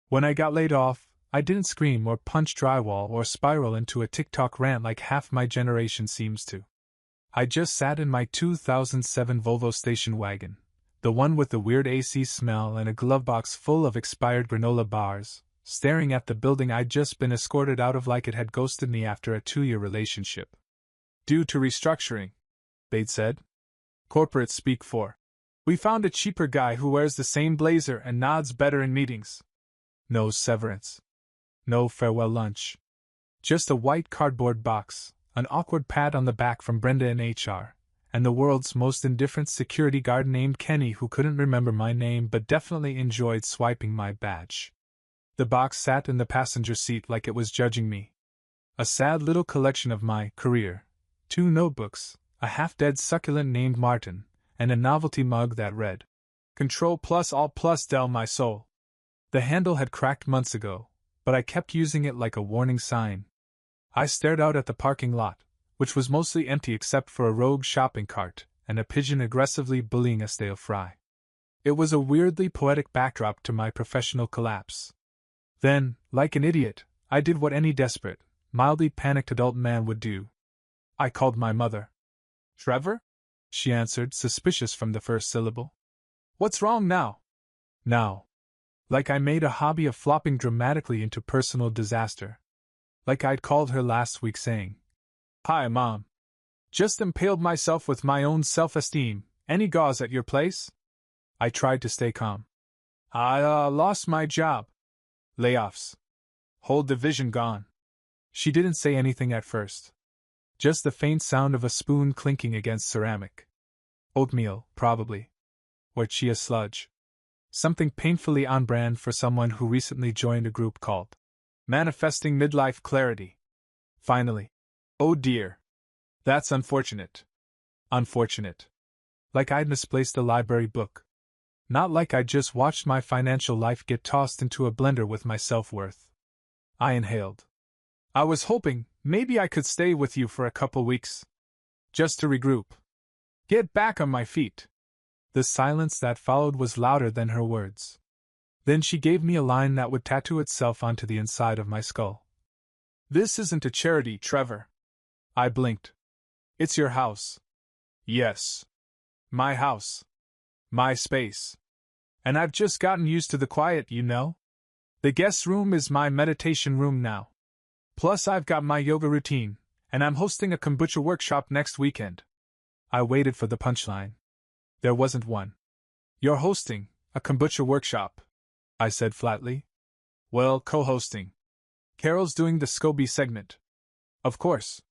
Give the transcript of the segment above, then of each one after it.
When I got laid off, I didn't scream or punch drywall or spiral into a TikTok rant like half my generation seems to. I just sat in my 2007 Volvo station wagon, the one with the weird AC smell and a glove box full of expired granola bars, staring at the building I'd just been escorted out of like it had ghosted me after a 2-year relationship. Due to restructuring, they'd said. Corporate speak for. We found a cheaper guy who wears the same blazer and nods better in meetings. No severance. No farewell lunch. Just a white cardboard box, an awkward pat on the back from Brenda in HR, and the world's most indifferent security guard named Kenny who couldn't remember my name but definitely enjoyed swiping my badge. The box sat in the passenger seat like it was judging me. A sad little collection of my career, 2 notebooks, a half-dead succulent named Martin, and a novelty mug that read, Control plus Alt plus Del my soul. The handle had cracked months ago, but I kept using it like a warning sign. I stared out at the parking lot, which was mostly empty except for a rogue shopping cart and a pigeon aggressively bullying a stale fry. It was a weirdly poetic backdrop to my professional collapse. Then, like an idiot, I did what any desperate, mildly panicked adult man would do. I called my mother. Trevor? She answered, suspicious from the first syllable. What's wrong now? Now. Like I made a hobby of flopping dramatically into personal disaster. Like I'd called her last week saying, Hi, Mom. Just impaled myself with my own self-esteem. Any gauze at your place? I tried to stay calm. I lost my job. Layoffs. Whole division gone. She didn't say anything at first. Just the faint sound of a spoon clinking against ceramic. Oatmeal, probably. Or chia sludge. Something painfully on brand for someone who recently joined a group called Manifesting Midlife Clarity. Finally. Oh dear. That's unfortunate. Unfortunate. Like I'd misplaced a library book. Not like I'd just watched my financial life get tossed into a blender with my self-worth. I inhaled. I was hoping maybe I could stay with you for a couple weeks. Just to regroup. Get back on my feet. The silence that followed was louder than her words. Then she gave me a line that would tattoo itself onto the inside of my skull. This isn't a charity, Trevor. I blinked. It's your house. Yes. My house. My space. And I've just gotten used to the quiet, you know? The guest room is my meditation room now. Plus I've got my yoga routine, and I'm hosting a kombucha workshop next weekend. I waited for the punchline. There wasn't one. You're hosting a kombucha workshop, I said flatly. Well, co-hosting. Carol's doing the SCOBY segment. Of course.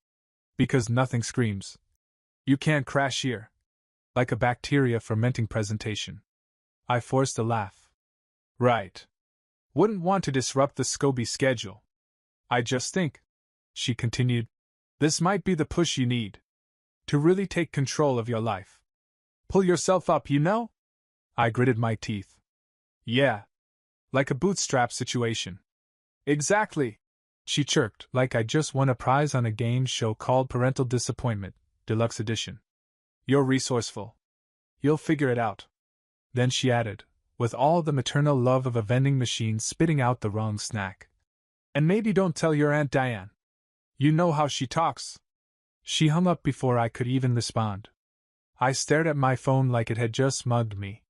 Because nothing screams. You can't crash here. Like a bacteria fermenting presentation. I forced a laugh. Right. Wouldn't want to disrupt the SCOBY schedule. I just think, she continued, this might be the push you need. To really take control of your life. Pull yourself up, you know? I gritted my teeth. Yeah. Like a bootstrap situation. Exactly. She chirped, like I just won a prize on a game show called Parental Disappointment, Deluxe Edition. You're resourceful. You'll figure it out. Then she added, with all the maternal love of a vending machine spitting out the wrong snack. And maybe don't tell your Aunt Diane. You know how she talks. She hung up before I could even respond. I stared at my phone like it had just mugged me.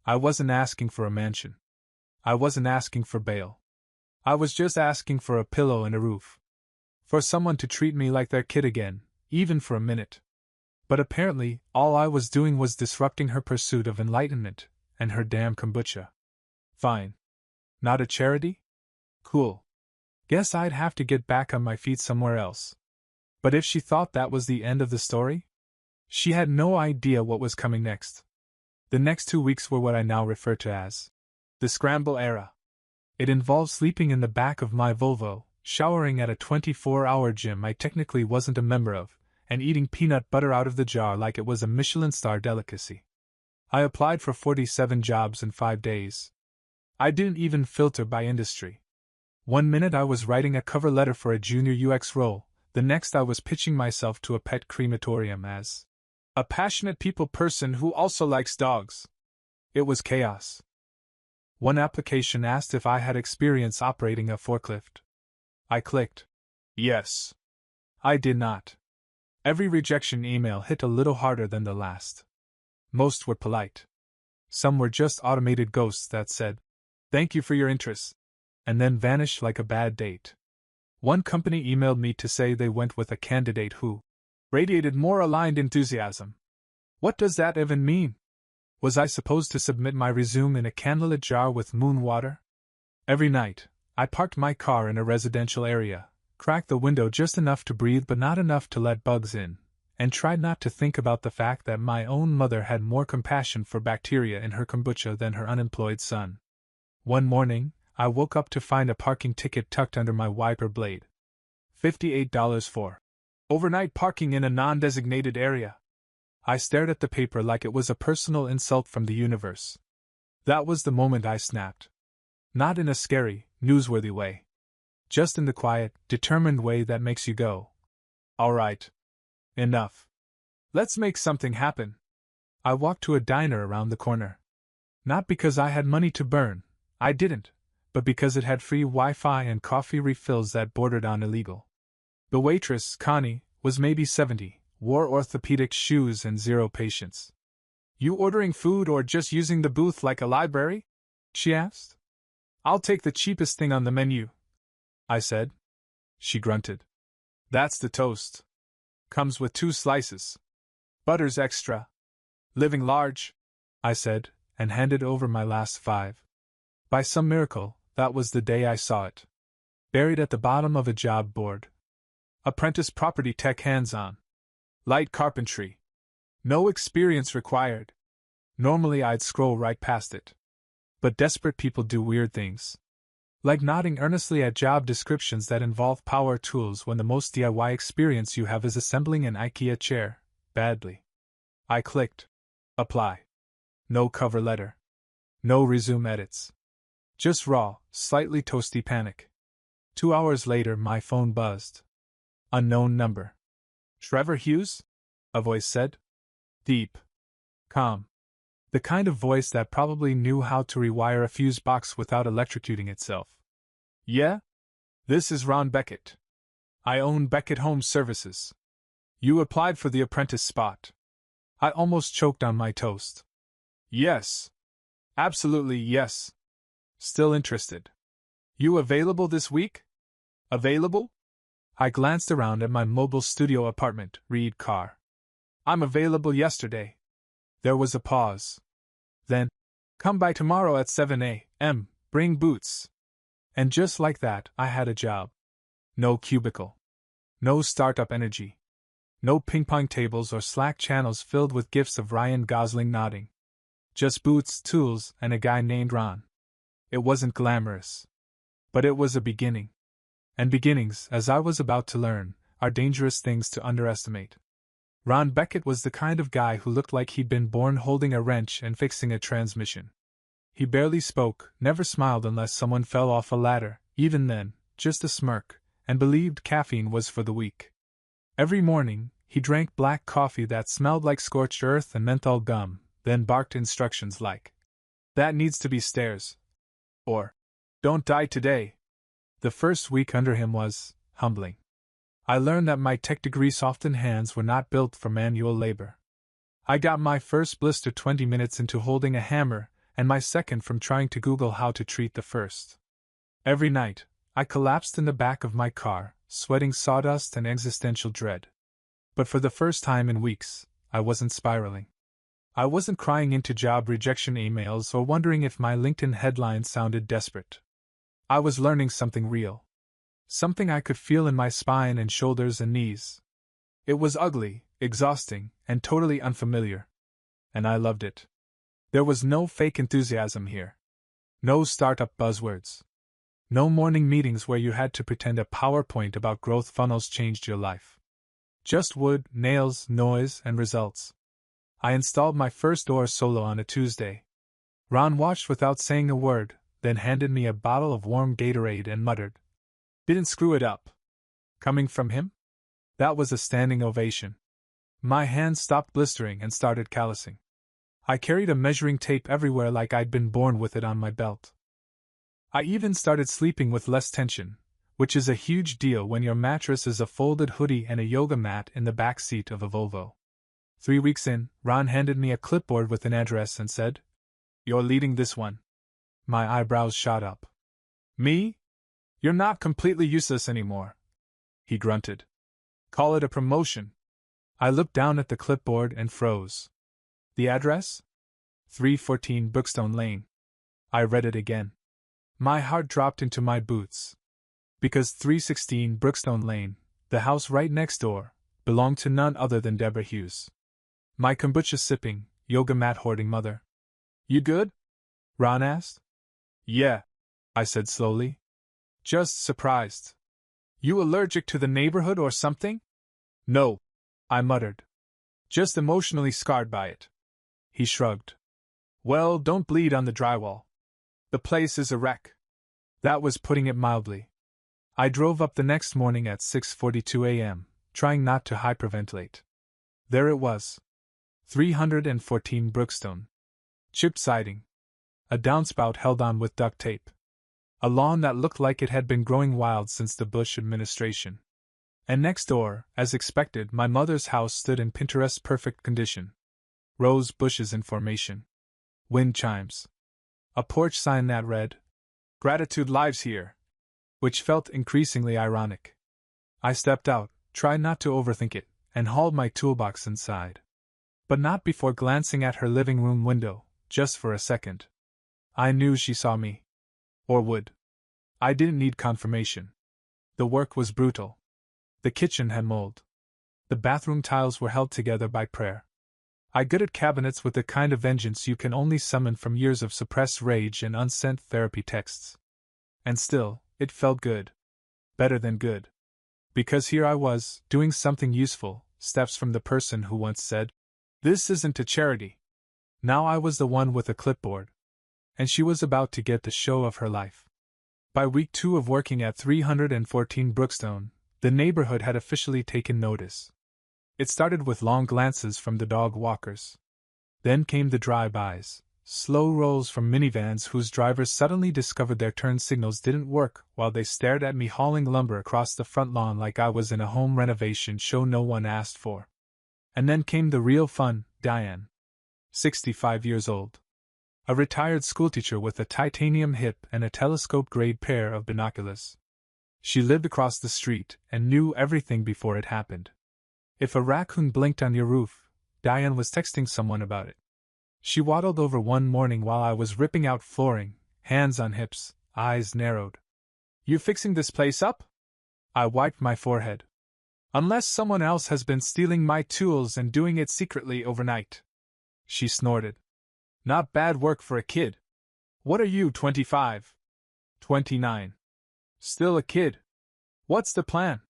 I wasn't asking for a mansion. I wasn't asking for bail. I was just asking for a pillow and a roof. For someone to treat me like their kid again, even for a minute. But apparently, all I was doing was disrupting her pursuit of enlightenment, and her damn kombucha. Fine. Not a charity? Cool. Guess I'd have to get back on my feet somewhere else. But if she thought that was the end of the story? She had no idea what was coming next. The next 2 weeks were what I now refer to as the scramble era. It involved sleeping in the back of my Volvo, showering at a 24-hour gym I technically wasn't a member of, and eating peanut butter out of the jar like it was a Michelin star delicacy. I applied for 47 jobs in 5 days. I didn't even filter by industry. One minute I was writing a cover letter for a junior UX role, the next I was pitching myself to a pet crematorium as a passionate people person who also likes dogs. It was chaos. One application asked if I had experience operating a forklift. I clicked yes. I did not. Every rejection email hit a little harder than the last. Most were polite. Some were just automated ghosts that said, "Thank you for your interest," and then vanished like a bad date. One company emailed me to say they went with a candidate who radiated more aligned enthusiasm. What does that even mean? Was I supposed to submit my resume in a candlelit jar with moon water? Every night, I parked my car in a residential area, cracked the window just enough to breathe but not enough to let bugs in, and tried not to think about the fact that my own mother had more compassion for bacteria in her kombucha than her unemployed son. One morning, I woke up to find a parking ticket tucked under my wiper blade. $58 for overnight parking in a non-designated area. I stared at the paper like it was a personal insult from the universe. That was the moment I snapped. Not in a scary, newsworthy way. Just in the quiet, determined way that makes you go, "All right. Enough. Let's make something happen." I walked to a diner around the corner. Not because I had money to burn, I didn't, but because it had free Wi-Fi and coffee refills that bordered on illegal. The waitress, Connie, was maybe 70, wore orthopedic shoes and zero patience. "You ordering food or just using the booth like a library?" she asked. "I'll take the cheapest thing on the menu," I said. She grunted. "That's the toast. Comes with 2 slices. Butter's extra. Living large," I said, and handed over my last 5. By some miracle, that was the day I saw it. Buried at the bottom of a job board. Apprentice property tech hands-on. Light carpentry. No experience required. Normally I'd scroll right past it. But desperate people do weird things. Like nodding earnestly at job descriptions that involve power tools when the most DIY experience you have is assembling an IKEA chair, badly. I clicked apply. No cover letter. No resume edits. Just raw, slightly toasty panic. 2 hours later my phone buzzed. Unknown number. "Trevor Hughes?" a voice said. Deep. Calm. The kind of voice that probably knew how to rewire a fuse box without electrocuting itself. "Yeah? This is Ron Beckett. I own Beckett Home Services. You applied for the apprentice spot." I almost choked on my toast. "Yes. Absolutely yes. Still interested. You available this week?" "Available?" I glanced around at my mobile studio apartment, Reed car. "I'm available yesterday." There was a pause. Then, "Come by tomorrow at 7 a.m., bring boots." And just like that, I had a job. No cubicle. No startup energy. No ping-pong tables or Slack channels filled with gifs of Ryan Gosling nodding. Just boots, tools, and a guy named Ron. It wasn't glamorous. But it was a beginning. And beginnings, as I was about to learn, are dangerous things to underestimate. Ron Beckett was the kind of guy who looked like he'd been born holding a wrench and fixing a transmission. He barely spoke, never smiled unless someone fell off a ladder, even then, just a smirk, and believed caffeine was for the weak. Every morning, he drank black coffee that smelled like scorched earth and menthol gum, then barked instructions like, "That needs to be stairs," or, "Don't die today." The first week under him was humbling. I learned that my tech degree softened hands were not built for manual labor. I got my first blister 20 minutes into holding a hammer, and my second from trying to Google how to treat the first. Every night, I collapsed in the back of my car, sweating sawdust and existential dread. But for the first time in weeks, I wasn't spiraling. I wasn't crying into job rejection emails or wondering if my LinkedIn headlines sounded desperate. I was learning something real. Something I could feel in my spine and shoulders and knees. It was ugly, exhausting, and totally unfamiliar. And I loved it. There was no fake enthusiasm here. No startup buzzwords. No morning meetings where you had to pretend a PowerPoint about growth funnels changed your life. Just wood, nails, noise, and results. I installed my first door solo on a Tuesday. Ron watched without saying a word, then handed me a bottle of warm Gatorade and muttered, "Didn't screw it up." Coming from him? That was a standing ovation. My hands stopped blistering and started callousing. I carried a measuring tape everywhere like I'd been born with it on my belt. I even started sleeping with less tension, which is a huge deal when your mattress is a folded hoodie and a yoga mat in the back seat of a Volvo. 3 weeks in, Ron handed me a clipboard with an address and said, "You're leading this one." My eyebrows shot up. "Me? You're not completely useless anymore," he grunted. "Call it a promotion." I looked down at the clipboard and froze. The address? 314 Brookstone Lane. I read it again. My heart dropped into my boots. Because 316 Brookstone Lane, the house right next door, belonged to none other than Deborah Hughes. My kombucha-sipping, yoga-mat-hoarding mother. "You good?" Ron asked. "Yeah," I said slowly. "Just surprised." "You allergic to the neighborhood or something?" "No," I muttered. "Just emotionally scarred by it." He shrugged. "Well, don't bleed on the drywall. The place is a wreck." That was putting it mildly. I drove up the next morning at 6:42 a.m., trying not to hyperventilate. There it was. 314 Brookstone. Chipped siding. A downspout held on with duct tape. A lawn that looked like it had been growing wild since the Bush administration. And next door, as expected, my mother's house stood in Pinterest perfect condition. Rose bushes in formation. Wind chimes. A porch sign that read, "Gratitude lives here," which felt increasingly ironic. I stepped out, tried not to overthink it, and hauled my toolbox inside. But not before glancing at her living room window, just for a second. I knew she saw me. Or would. I didn't need confirmation. The work was brutal. The kitchen had mold. The bathroom tiles were held together by prayer. I gutted cabinets with the kind of vengeance you can only summon from years of suppressed rage and unsent therapy texts. And still, it felt good. Better than good. Because here I was, doing something useful, steps from the person who once said, "This isn't a charity." Now I was the one with a clipboard. And she was about to get the show of her life. By week 2 of working at 314 Brookstone, the neighborhood had officially taken notice. It started with long glances from the dog walkers. Then came the drive-bys, slow rolls from minivans whose drivers suddenly discovered their turn signals didn't work while they stared at me hauling lumber across the front lawn like I was in a home renovation show no one asked for. And then came the real fun, Diane. 65 years old. A retired schoolteacher with a titanium hip and a telescope-grade pair of binoculars. She lived across the street and knew everything before it happened. If a raccoon blinked on your roof, Diane was texting someone about it. She waddled over one morning while I was ripping out flooring, hands on hips, eyes narrowed. "You fixing this place up?" I wiped my forehead. "Unless someone else has been stealing my tools and doing it secretly overnight." She snorted. "Not bad work for a kid. What are you, 25? 29. Still a kid. What's the plan?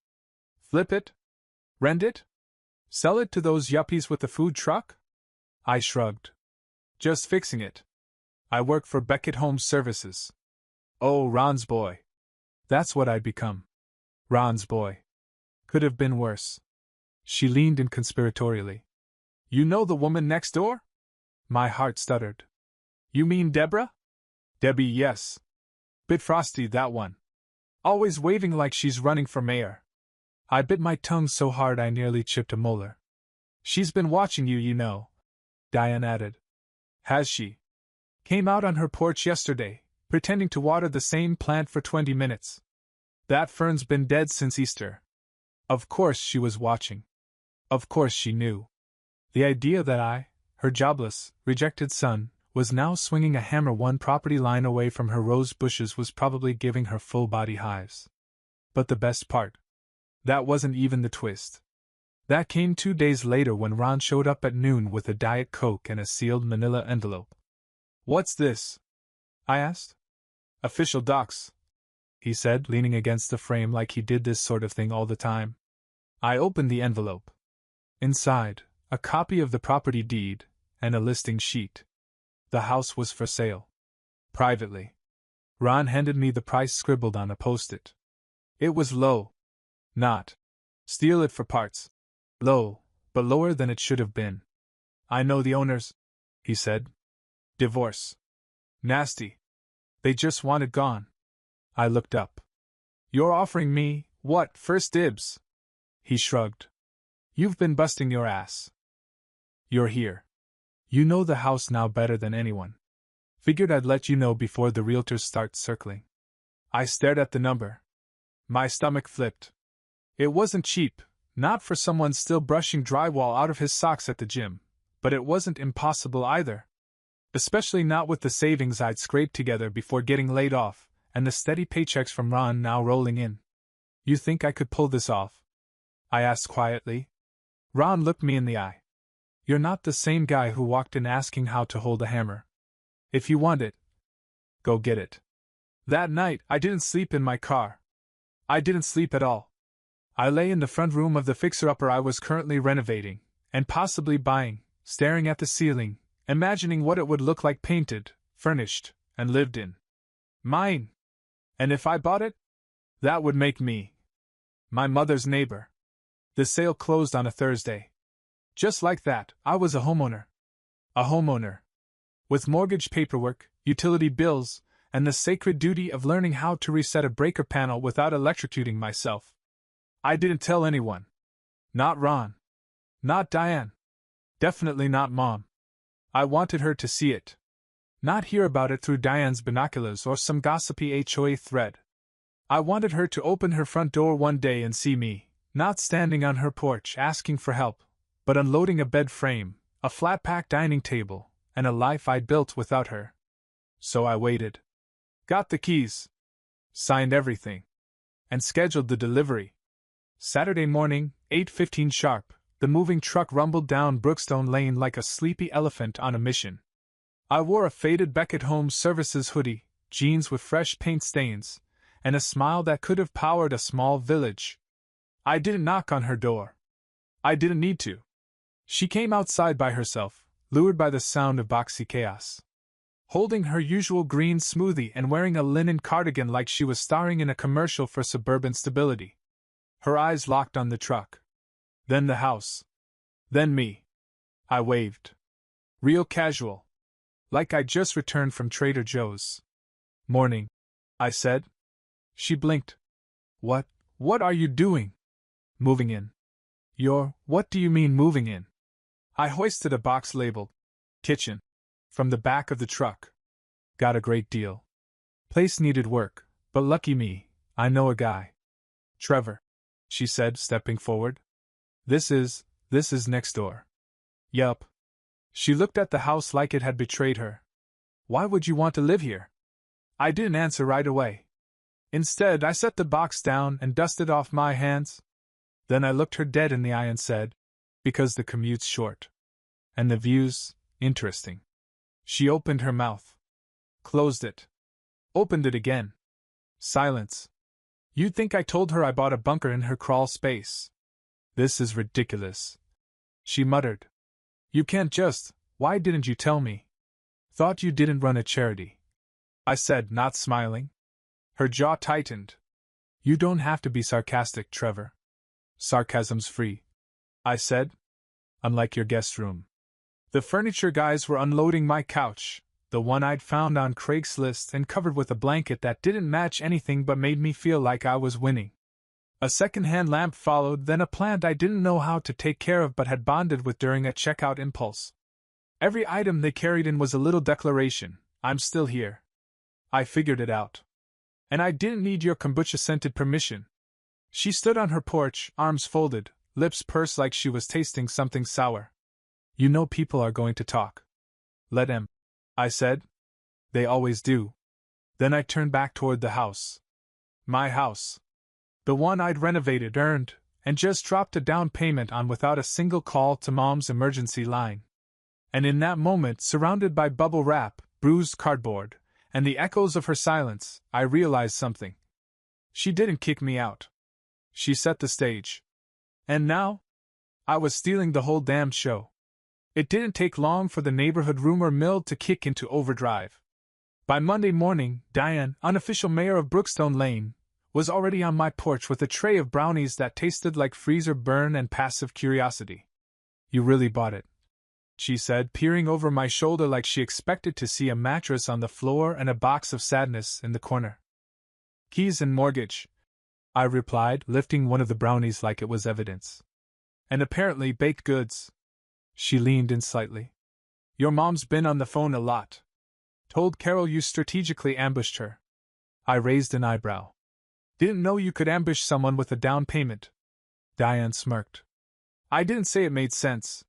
Flip it? Rent it? Sell it to those yuppies with the food truck?" I shrugged. "Just fixing it. I work for Beckett Home Services." Oh, Ron's boy. That's what I'd become. Ron's boy. Could have been worse. She leaned in conspiratorially. "You know the woman next door?" My heart stuttered. "You mean Deborah?" "Debbie, yes. Bit frosty, that one. Always waving like she's running for mayor." I bit my tongue so hard I nearly chipped a molar. "She's been watching you, you know," Diane added. "Has she? Came out on her porch yesterday, pretending to water the same plant for 20 minutes. That fern's been dead since Easter." Of course she was watching. Of course she knew. The idea that I, her jobless, rejected son, was now swinging a hammer one property line away from her rose bushes was probably giving her full-body hives. But the best part? That wasn't even the twist. That came 2 days later when Ron showed up at noon with a Diet Coke and a sealed manila envelope. "What's this?" I asked. "Official docs," he said, leaning against the frame like he did this sort of thing all the time. I opened the envelope. Inside, a copy of the property deed, and a listing sheet. The house was for sale. Privately. Ron handed me the price scribbled on a post-it. It was low. Not steal it for parts. Low, but lower than it should have been. "I know the owners," he said. "Divorce. Nasty. They just want it gone." I looked up. You're offering me, what, first dibs? He shrugged. You've been busting your ass. You're here. You know the house now better than anyone. Figured I'd let you know before the realtors start circling. I stared at the number. My stomach flipped. It wasn't cheap, not for someone still brushing drywall out of his socks at the gym, but it wasn't impossible either. Especially not with the savings I'd scraped together before getting laid off, and the steady paychecks from Ron now rolling in. You think I could pull this off? I asked quietly. Ron looked me in the eye. You're not the same guy who walked in asking how to hold a hammer. If you want it, go get it. That night, I didn't sleep in my car. I didn't sleep at all. I lay in the front room of the fixer-upper I was currently renovating, and possibly buying, staring at the ceiling, imagining what it would look like painted, furnished, and lived in. Mine. And if I bought it, that would make me my mother's neighbor. The sale closed on a Thursday. Just like that, I was a homeowner. A homeowner. With mortgage paperwork, utility bills, and the sacred duty of learning how to reset a breaker panel without electrocuting myself. I didn't tell anyone. Not Ron. Not Diane. Definitely not Mom. I wanted her to see it. Not hear about it through Diane's binoculars or some gossipy HOA thread. I wanted her to open her front door one day and see me, not standing on her porch asking for help, but unloading a bed frame, a flat-pack dining table, and a life I'd built without her. So I waited. Got the keys. Signed everything. And scheduled the delivery. Saturday morning, 8:15 sharp, the moving truck rumbled down Brookstone Lane like a sleepy elephant on a mission. I wore a faded Beckett Home Services hoodie, jeans with fresh paint stains, and a smile that could have powered a small village. I didn't knock on her door. I didn't need to. She came outside by herself, lured by the sound of boxy chaos. Holding her usual green smoothie and wearing a linen cardigan like she was starring in a commercial for suburban stability. Her eyes locked on the truck. Then the house. Then me. I waved. Real casual. Like I'd just returned from Trader Joe's. Morning, I said. She blinked. What are you doing? Moving in. What do you mean moving in? I hoisted a box labeled kitchen from the back of the truck. Got a great deal. Place needed work, but lucky me, I know a guy. Trevor, she said, stepping forward. This is next door. Yup. She looked at the house like it had betrayed her. Why would you want to live here? I didn't answer right away. Instead, I set the box down and dusted off my hands. Then I looked her dead in the eye and said, because the commute's short. And the view's interesting. She opened her mouth. Closed it. Opened it again. Silence. You'd think I told her I bought a bunker in her crawl space. This is ridiculous. She muttered. You can't just, why didn't you tell me? Thought you didn't run a charity. I said, not smiling. Her jaw tightened. You don't have to be sarcastic, Trevor. Sarcasm's free. I said. Unlike your guest room. The furniture guys were unloading my couch, the one I'd found on Craigslist and covered with a blanket that didn't match anything but made me feel like I was winning. A second-hand lamp followed, then a plant I didn't know how to take care of but had bonded with during a checkout impulse. Every item they carried in was a little declaration, I'm still here. I figured it out. And I didn't need your kombucha-scented permission. She stood on her porch, arms folded, lips pursed like she was tasting something sour. You know people are going to talk. Let 'em, I said. They always do. Then I turned back toward the house. My house. The one I'd renovated, earned, and just dropped a down payment on without a single call to Mom's emergency line. And in that moment, surrounded by bubble wrap, bruised cardboard, and the echoes of her silence, I realized something. She didn't kick me out. She set the stage. And now? I was stealing the whole damned show. It didn't take long for the neighborhood rumor mill to kick into overdrive. By Monday morning, Diane, unofficial mayor of Brookstone Lane, was already on my porch with a tray of brownies that tasted like freezer burn and passive curiosity. You really bought it, she said, peering over my shoulder like she expected to see a mattress on the floor and a box of sadness in the corner. Keys and mortgage, I replied, lifting one of the brownies like it was evidence. And apparently baked goods. She leaned in slightly. Your mom's been on the phone a lot. Told Carol you strategically ambushed her. I raised an eyebrow. Didn't know you could ambush someone with a down payment. Diane smirked. I didn't say it made sense.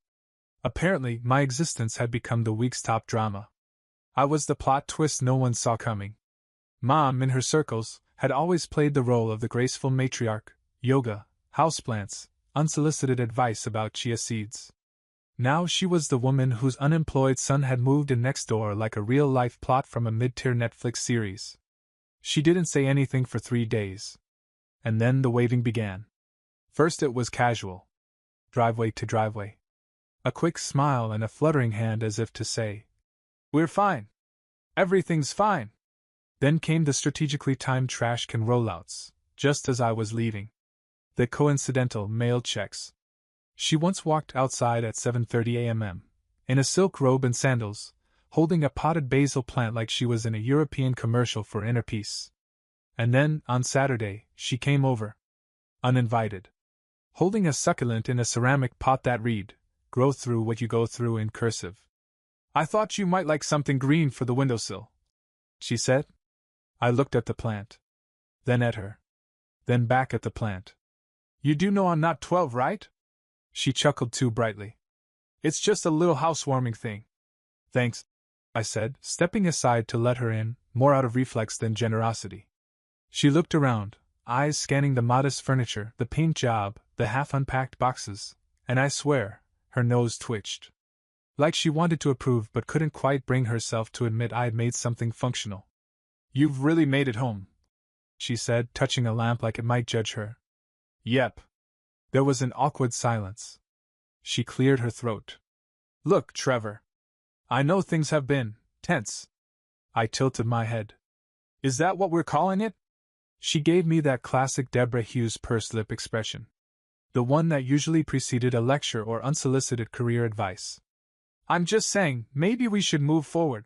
Apparently, my existence had become the week's top drama. I was the plot twist no one saw coming. Mom, in her circles, had always played the role of the graceful matriarch, yoga, houseplants, unsolicited advice about chia seeds. Now she was the woman whose unemployed son had moved in next door like a real-life plot from a mid-tier Netflix series. She didn't say anything for 3 days. And then the waving began. First it was casual. Driveway to driveway. A quick smile and a fluttering hand as if to say, "We're fine. Everything's fine." Then came the strategically timed trash can rollouts, just as I was leaving. The coincidental mail checks. She once walked outside at 7:30 a.m. in a silk robe and sandals, holding a potted basil plant like she was in a European commercial for inner peace. And then, on Saturday, she came over. Uninvited. Holding a succulent in a ceramic pot that read, "Grow through what you go through" in cursive. "I thought you might like something green for the windowsill," she said. I looked at the plant. Then at her. Then back at the plant. "You do know I'm not 12, right?" She chuckled too brightly. "It's just a little housewarming thing." "Thanks," I said, stepping aside to let her in, more out of reflex than generosity. She looked around, eyes scanning the modest furniture, the paint job, the half-unpacked boxes, and I swear, her nose twitched. Like she wanted to approve but couldn't quite bring herself to admit I had made something functional. "You've really made it home," she said, touching a lamp like it might judge her. "Yep." There was an awkward silence. She cleared her throat. "Look, Trevor. I know things have been tense." I tilted my head. "Is that what we're calling it?" She gave me that classic Deborah Hughes pursed lip expression. The one that usually preceded a lecture or unsolicited career advice. "I'm just saying, maybe we should move forward."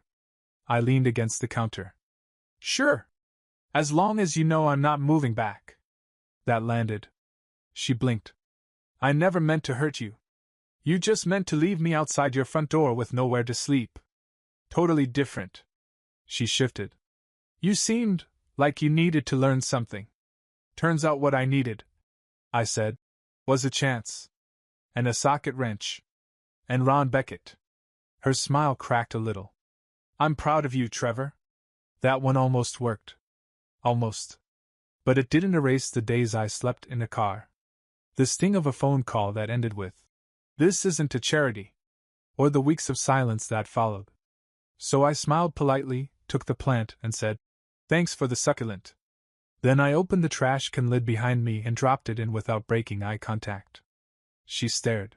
I leaned against the counter. "Sure. As long as you know I'm not moving back." That landed. She blinked. "I never meant to hurt you. You just meant to leave me outside your front door with nowhere to sleep. Totally different." She shifted. "You seemed like you needed to learn something. Turns out what I needed," I said, "was a chance. And a socket wrench. And Ron Beckett." Her smile cracked a little. "I'm proud of you, Trevor." That one almost worked. Almost. But it didn't erase the days I slept in a car. The sting of a phone call that ended with, "This isn't a charity." Or the weeks of silence that followed. So I smiled politely, took the plant, and said, "Thanks for the succulent." Then I opened the trash can lid behind me and dropped it in without breaking eye contact. She stared.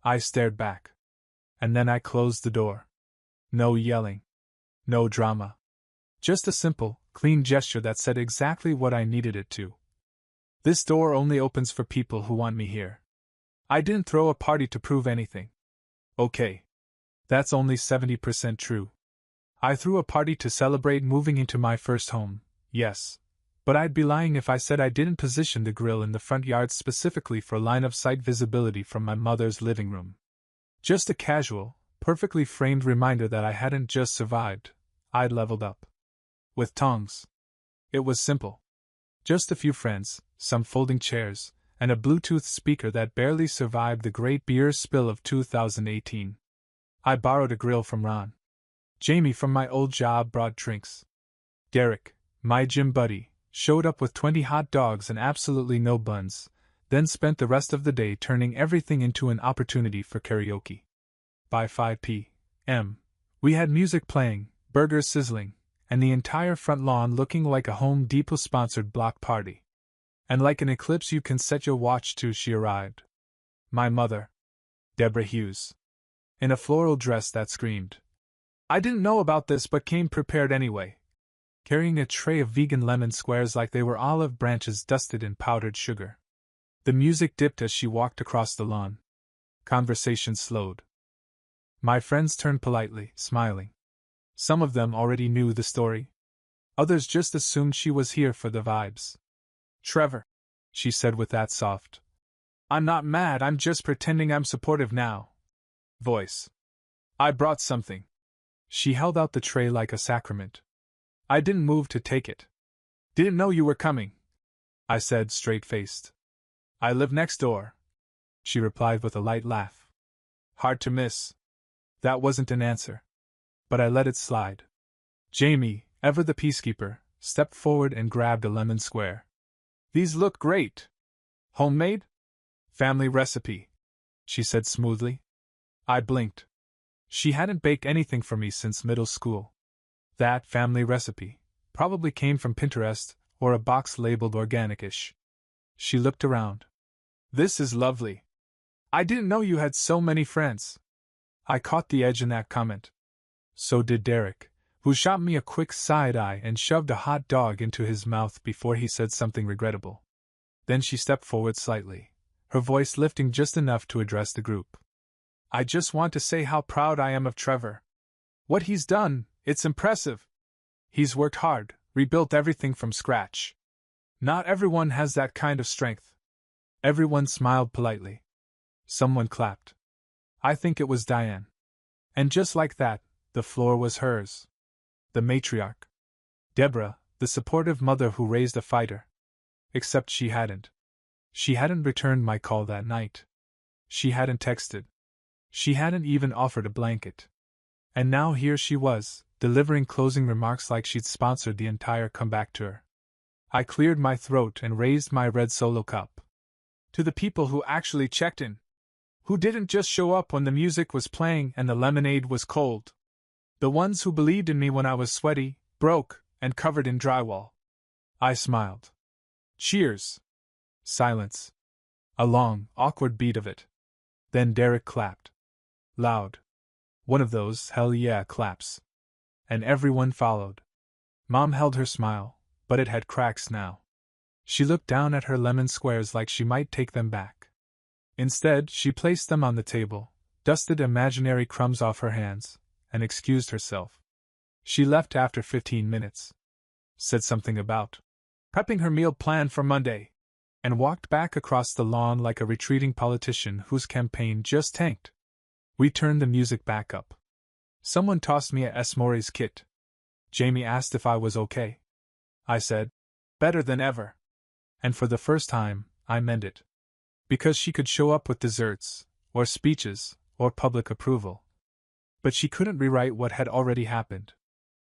I stared back. And then I closed the door. No yelling. No drama. Just a simple, clean gesture that said exactly what I needed it to. This door only opens for people who want me here. I didn't throw a party to prove anything. Okay. That's only 70% true. I threw a party to celebrate moving into my first home, yes. But I'd be lying if I said I didn't position the grill in the front yard specifically for line-of-sight visibility from my mother's living room. Just a casual, perfectly framed reminder that I hadn't just survived, I'd leveled up. With tongs. It was simple. Just a few friends, some folding chairs, and a Bluetooth speaker that barely survived the great beer spill of 2018. I borrowed a grill from Ron. Jamie from my old job brought drinks. Derek, my gym buddy, showed up with 20 hot dogs and absolutely no buns, then spent the rest of the day turning everything into an opportunity for karaoke. By 5 p.m., we had music playing, burgers sizzling, and the entire front lawn looking like a Home Depot-sponsored block party. And like an eclipse you can set your watch to, she arrived. My mother. Deborah Hughes. In a floral dress that screamed. I didn't know about this but came prepared anyway. Carrying a tray of vegan lemon squares like they were olive branches dusted in powdered sugar. The music dipped as she walked across the lawn. Conversation slowed. My friends turned politely, smiling. Some of them already knew the story. Others just assumed she was here for the vibes. Trevor, she said with that soft, I'm not mad, I'm just pretending I'm supportive now voice. I brought something. She held out the tray like a sacrament. I didn't move to take it. Didn't know you were coming, I said, straight-faced. I live next door, she replied with a light laugh. Hard to miss. That wasn't an answer. But I let it slide. Jamie, ever the peacekeeper, stepped forward and grabbed a lemon square. These look great. Homemade? Family recipe, she said smoothly. I blinked. She hadn't baked anything for me since middle school. That family recipe probably came from Pinterest or a box labeled organic-ish. She looked around. This is lovely. I didn't know you had so many friends. I caught the edge in that comment. So did Derek, who shot me a quick side eye and shoved a hot dog into his mouth before he said something regrettable. Then she stepped forward slightly, her voice lifting just enough to address the group. I just want to say how proud I am of Trevor. What he's done, it's impressive. He's worked hard, rebuilt everything from scratch. Not everyone has that kind of strength. Everyone smiled politely. Someone clapped. I think it was Diane. And just like that, the floor was hers. The matriarch. Deborah, the supportive mother who raised a fighter. Except she hadn't. She hadn't returned my call that night. She hadn't texted. She hadn't even offered a blanket. And now here she was, delivering closing remarks like she'd sponsored the entire comeback tour. I cleared my throat and raised my red Solo cup. To the people who actually checked in. Who didn't just show up when the music was playing and the lemonade was cold. The ones who believed in me when I was sweaty, broke, and covered in drywall. I smiled. Cheers. Silence. A long, awkward beat of it. Then Derek clapped. Loud. One of those hell yeah claps. And everyone followed. Mom held her smile, but it had cracks now. She looked down at her lemon squares like she might take them back. Instead, she placed them on the table, dusted imaginary crumbs off her hands, and excused herself. She left after 15 minutes. Said something about prepping her meal plan for Monday, and walked back across the lawn like a retreating politician whose campaign just tanked. We turned the music back up. Someone tossed me a S. Morey's kit. Jamie asked if I was okay. I said, better than ever. And for the first time, I meant it. Because she could show up with desserts, or speeches, or public approval. But she couldn't rewrite what had already happened.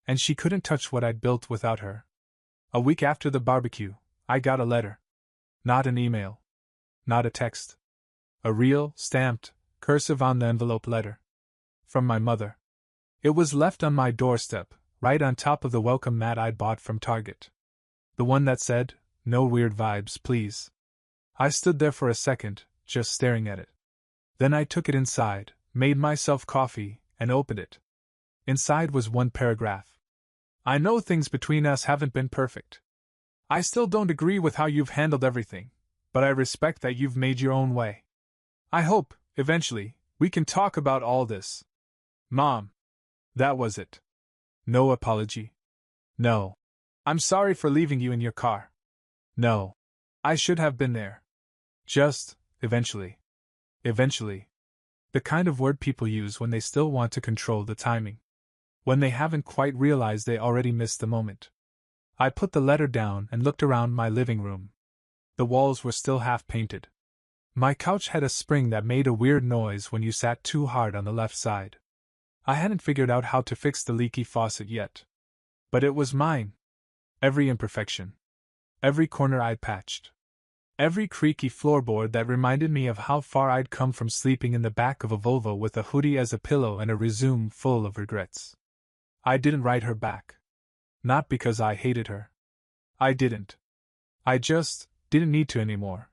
And she couldn't touch what I'd built without her. A week after the barbecue, I got a letter. Not an email. Not a text. A real, stamped, cursive on the envelope letter. From my mother. It was left on my doorstep, right on top of the welcome mat I'd bought from Target. The one that said, no weird vibes, please. I stood there for a second, just staring at it. Then I took it inside, made myself coffee, and opened it. Inside was one paragraph. I know things between us haven't been perfect. I still don't agree with how you've handled everything, but I respect that you've made your own way. I hope, eventually, we can talk about all this. Mom. That was it. No apology. No. I'm sorry for leaving you in your car. No. I should have been there. Just, eventually. Eventually. The kind of word people use when they still want to control the timing. When they haven't quite realized they already missed the moment. I put the letter down and looked around my living room. The walls were still half painted. My couch had a spring that made a weird noise when you sat too hard on the left side. I hadn't figured out how to fix the leaky faucet yet. But it was mine. Every imperfection. Every corner I'd patched. Every creaky floorboard that reminded me of how far I'd come from sleeping in the back of a Volvo with a hoodie as a pillow and a resume full of regrets. I didn't write her back. Not because I hated her. I didn't. I just didn't need to anymore.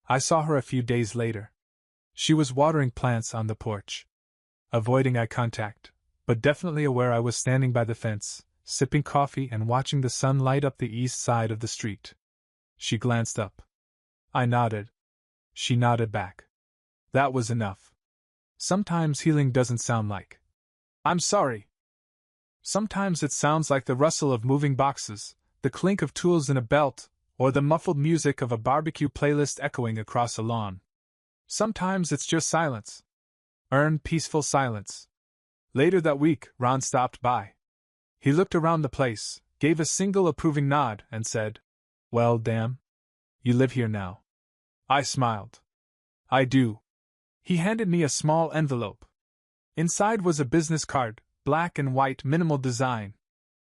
I saw her a few days later. She was watering plants on the porch. Avoiding eye contact, but definitely aware I was standing by the fence, sipping coffee and watching the sun light up the east side of the street. She glanced up. I nodded. She nodded back. That was enough. Sometimes healing doesn't sound like, I'm sorry. Sometimes it sounds like the rustle of moving boxes, the clink of tools in a belt, or the muffled music of a barbecue playlist echoing across a lawn. Sometimes it's just silence. Earned, peaceful silence. Later that week, Ron stopped by. He looked around the place, gave a single approving nod, and said, "Well, damn. You live here now." I smiled. "I do." He handed me a small envelope. Inside was a business card, black and white, minimal design.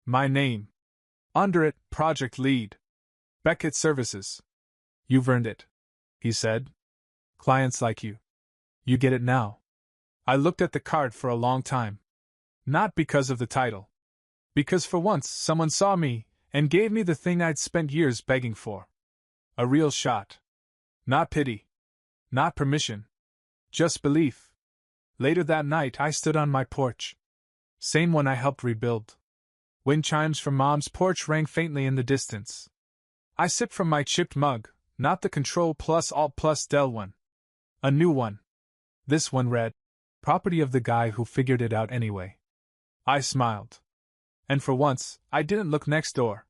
My name. Under it, Project Lead. Beckett Services. "You've earned it," he said. "Clients like you. You get it now." I looked at the card for a long time. Not because of the title. Because for once someone saw me and gave me the thing I'd spent years begging for. A real shot. Not pity. Not permission. Just belief. Later that night I stood on my porch. Same one I helped rebuild. Wind chimes from Mom's porch rang faintly in the distance. I sipped from my chipped mug, not the Control Plus Alt Plus Del one. A new one. This one read, "Property of the guy who figured it out anyway." I smiled. And for once, I didn't look next door.